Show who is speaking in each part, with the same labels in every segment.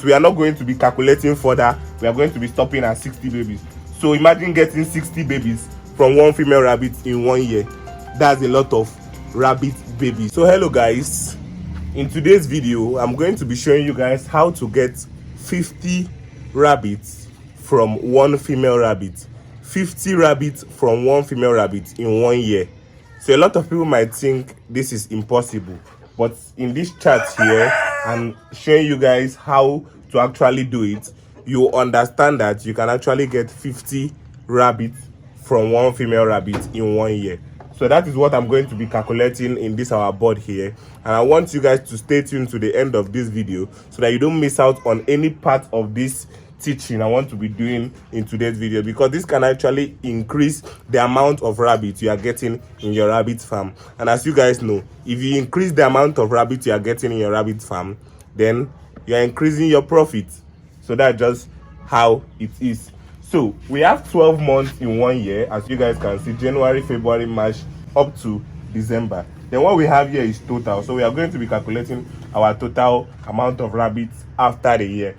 Speaker 1: We are not going to be calculating further. We are going to be stopping at 60 babies. So imagine getting 60 babies from one female rabbit in 1 year. That's a lot of rabbit babies. So hello guys, in today's video I'm going to be showing you guys how to get 50 rabbits from one female rabbit. 50 rabbits from one female rabbit in 1 year. So a lot of people might think this is impossible, but in this chart here I'm showing you guys how to actually do it. You understand that you can actually get 50 rabbits from one female rabbit in 1 year. So that is what I'm going to be calculating in this our board here, and I want you guys to stay tuned to the end of this video so that you don't miss out on any part of this teaching I want to be doing in today's video, because this can actually increase the amount of rabbits you are getting in your rabbit farm. And as you guys know, if you increase the amount of rabbits you are getting in your rabbit farm, then you are increasing your profit. So that's just how it is. So we have 12 months in 1 year, as you guys can see: January, February, March up to December. Then what we have here is total. So we are going to be calculating our total amount of rabbits after the year.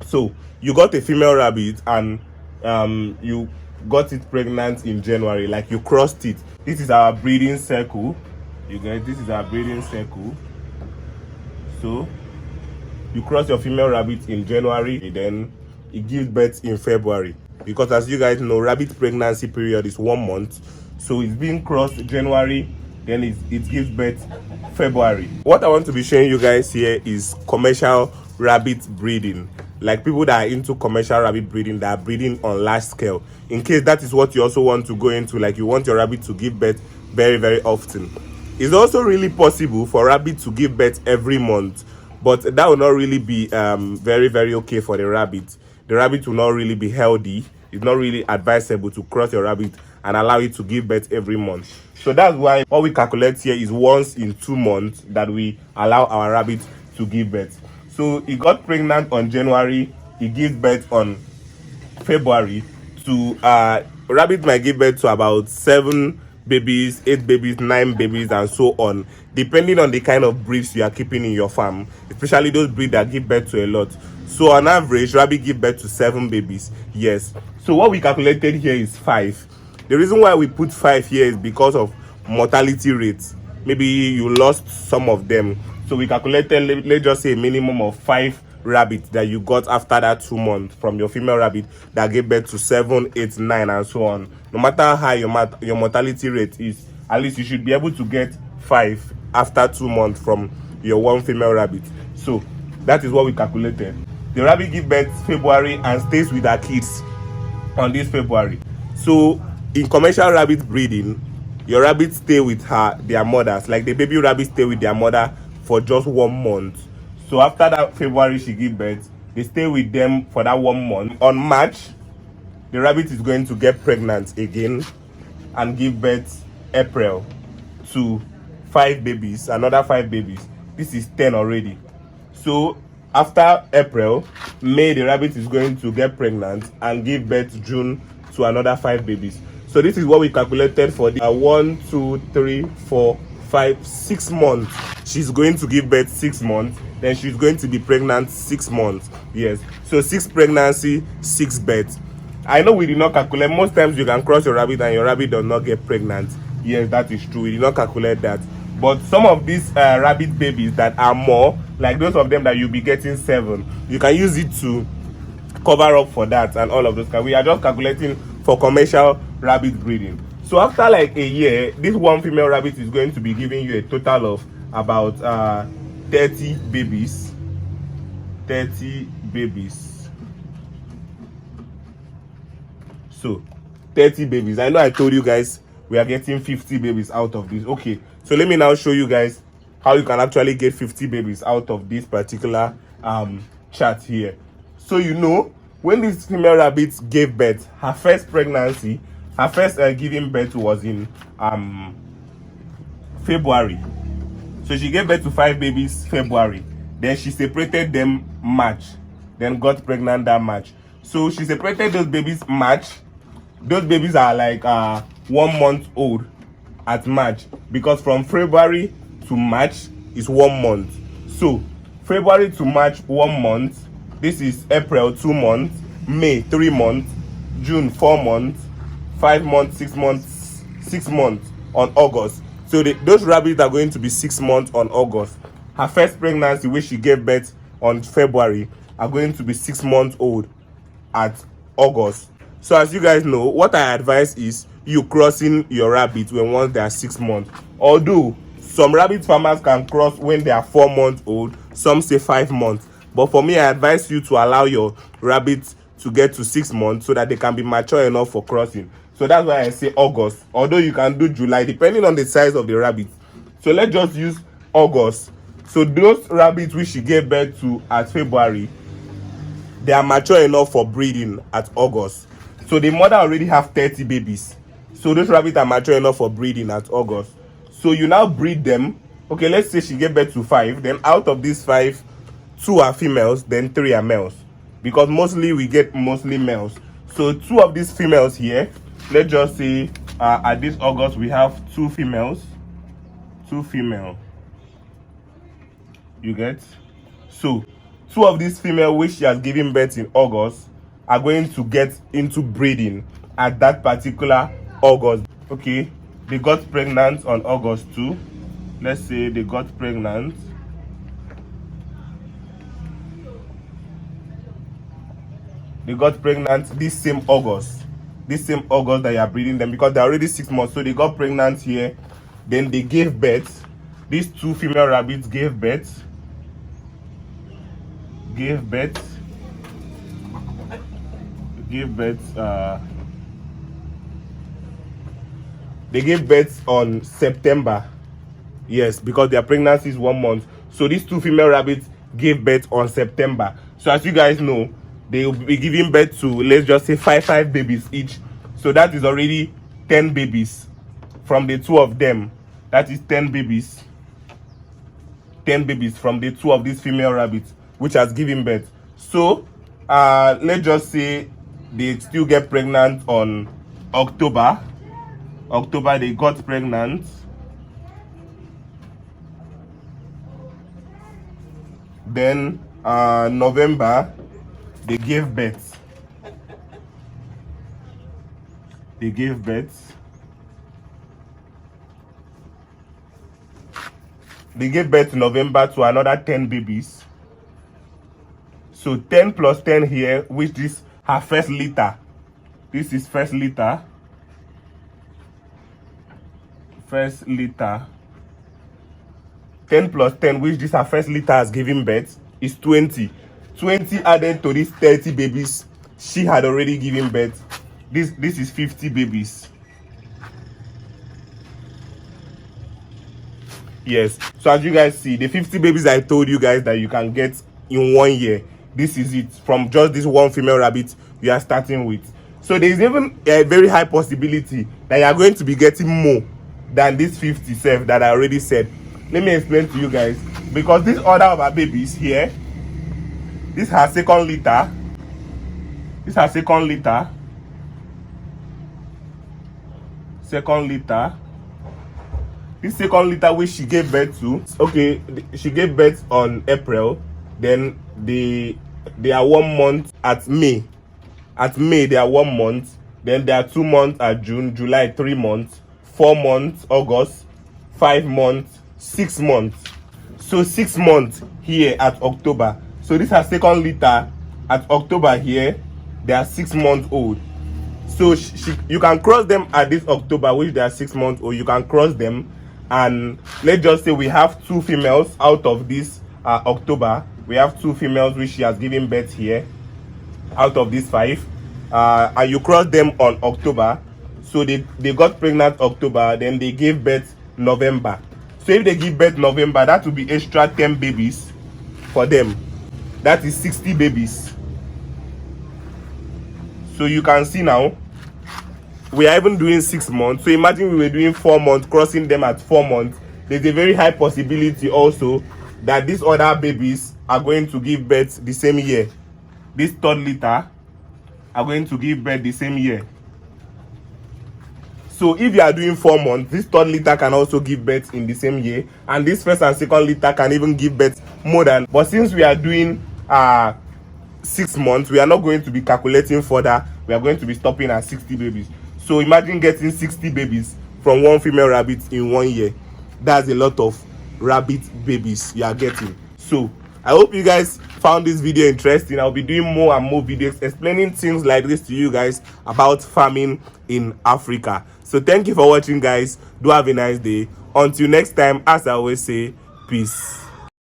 Speaker 1: So you got a female rabbit and you got it pregnant in January, like you crossed it. This is our breeding circle. You guys, this is our breeding circle. So you cross your female rabbit in January, then it gives birth in February, because as you guys know, rabbit pregnancy period is 1 month. So it's being crossed January, then it gives birth February. What I want to be showing you guys here is commercial rabbit breeding, like people that are into commercial rabbit breeding, that are breeding on large scale. In case that is what you also want to go into, like you want your rabbit to give birth very often. It's also really possible for rabbit to give birth every month, but that will not really be very okay for the rabbit. The rabbit will not really be healthy. It's not really advisable to cross your rabbit and allow it to give birth every month. So that's why what we calculate here is once in 2 months that we allow our rabbit to give birth. So it got pregnant on January, it gives birth on February. To rabbit might give birth to about 7 babies, 8 babies, 9 babies, and so on, depending on the kind of breeds you are keeping in your farm, especially those breeds that give birth to a lot. So on average, rabbit give birth to 7 babies. Yes. So what we calculated here is 5. The reason why we put 5 here is because of mortality rates. Maybe you lost some of them, so we calculated, let's just say, a minimum of 5 rabbits that you got after that 2 months from your female rabbit that gave birth to 7, 8, 9, and so on. No matter how high your mortality rate is, at least you should be able to get 5 after 2 months from your one female rabbit. So that is what we calculated. The rabbit gives birth February and stays with her kids on this February. So in commercial rabbit breeding, your rabbits stay with their mothers, like the baby rabbits stay with their mother for just 1 month. So after that February she gives birth, they stay with them for that 1 month. On March, the rabbit is going to get pregnant again and give birth April to 5 babies, another 5 babies. This is 10 already. So after April, May, the rabbit is going to get pregnant and give birth June to another 5 babies. So this is what we calculated for the 1, 2, 3, 4, 5, 6 months. She's going to give birth 6 months, then she's going to be pregnant 6 months. Yes, so 6 pregnancy, 6 births. I know we did not calculate. Most times you can cross your rabbit and your rabbit does not get pregnant. Yes, that is true. We did not calculate that. But some of these rabbit babies that are more, like those of them that you'll be getting 7, you can use it to cover up for that and all of those. We are just calculating for commercial rabbit breeding. So after like a year, this one female rabbit is going to be giving you a total of about 30 babies. 30 babies. So 30 babies. I know I told you guys we are getting 50 babies out of this. Okay, so let me now show you guys how you can actually get 50 babies out of this particular chart here. So you know, when this female rabbit gave birth, her first pregnancy, her first giving birth was in February. So she gave birth to 5 babies February. Then she separated them March. Then got pregnant that March. So she separated those babies March. Those babies are like 1 month old at March, because from February to March is 1 month. So February to March, 1 month. This is April, 2 months, May, 3 months, June, 4 months, 5 months, 6 months, 6 months on August. So those rabbits are going to be 6 months on August. Her first pregnancy, which she gave birth on February, are going to be 6 months old at August. So as you guys know, what I advise is you crossing your rabbits when once they are 6 months. Although some rabbit farmers can cross when they are 4 months old, some say 5 months. But for me, I advise you to allow your rabbits to get to 6 months so that they can be mature enough for crossing. So that's why I say August, although you can do July depending on the size of the rabbit. So let's just use August. So those rabbits which she gave birth to at February, they are mature enough for breeding at August. So the mother already have 30 babies. So those rabbits are mature enough for breeding at August. So you now breed them. Okay, let's say she gave birth to 5. Then out of these 5, 2 are females, then 3 are males. Because mostly we get mostly males. So 2 of these females here, let's just say at this August we have 2 females. 2 female. You get? So 2 of these female which she has given birth in August are going to get into breeding at that particular August. Okay, they got pregnant on August 2. Let's say they got pregnant. They got pregnant this same August. This same August that you are breeding them, because they're already 6 months. So they got pregnant here. Then they gave birth. These 2 female rabbits gave birth. They gave birth on September. Yes, because their pregnancy is 1 month. So these 2 female rabbits gave birth on September. So as you guys know, they will be giving birth to, let's just say, 5 babies each. So that is already 10 babies from the 2 of them. That is 10 babies. 10 babies from the 2 of these female rabbits which has given birth. So let's just say they still get pregnant on October. They got pregnant. Then November they gave birth. They gave birth in November to another 10 babies. So 10 plus 10 here, which is her first litter. This is first litter. First litter. 10 plus 10, which is her first litter has given birth, is 20. 20 added to these 30 babies she had already given birth. This is 50 babies. Yes. So as you guys see, the 50 babies I told you guys that you can get in 1 year, this is it. From just this 1 female rabbit we are starting with. So there is even a very high possibility that you are going to be getting more than this 50 self that I already said. Let me explain to you guys. Because this order of our babies here, this has second litter. This has second litter. Second litter. This second litter which she gave birth to, okay, she gave birth on April. Then they are 1 month at May. At May they are 1 month. Then they are 2 months at June. July 3 months. 4 months August. 5 months. 6 months. So 6 months here at October. So this has second litter at October here. They are 6 months old. So you can cross them at this October, which they are 6 months old. You can cross them, and let's just say we have 2 females out of this October. We have 2 females which she has given birth here out of these 5, and you cross them on October. So they got pregnant October, then they gave birth November. So if they give birth November, that will be extra 10 babies for them. That is 60 babies. So you can see now, we are even doing 6 months. So imagine we were doing 4 months, crossing them at 4 months. There's a very high possibility also that these other babies are going to give birth the same year. This third litter are going to give birth the same year. So if you are doing 4 months, this third litter can also give birth in the same year, and this first and second litter can even give birth more than. But since we are doing 6 months, we are not going to be calculating further. We are going to be stopping at 60 babies. So imagine getting 60 babies from one female rabbit in 1 year. That's a lot of rabbit babies you are getting. So I hope you guys found this video interesting. I'll be doing more and more videos explaining things like this to you guys about farming in Africa. So thank you for watching, guys. Do have a nice day. Until next time, as I always say, peace.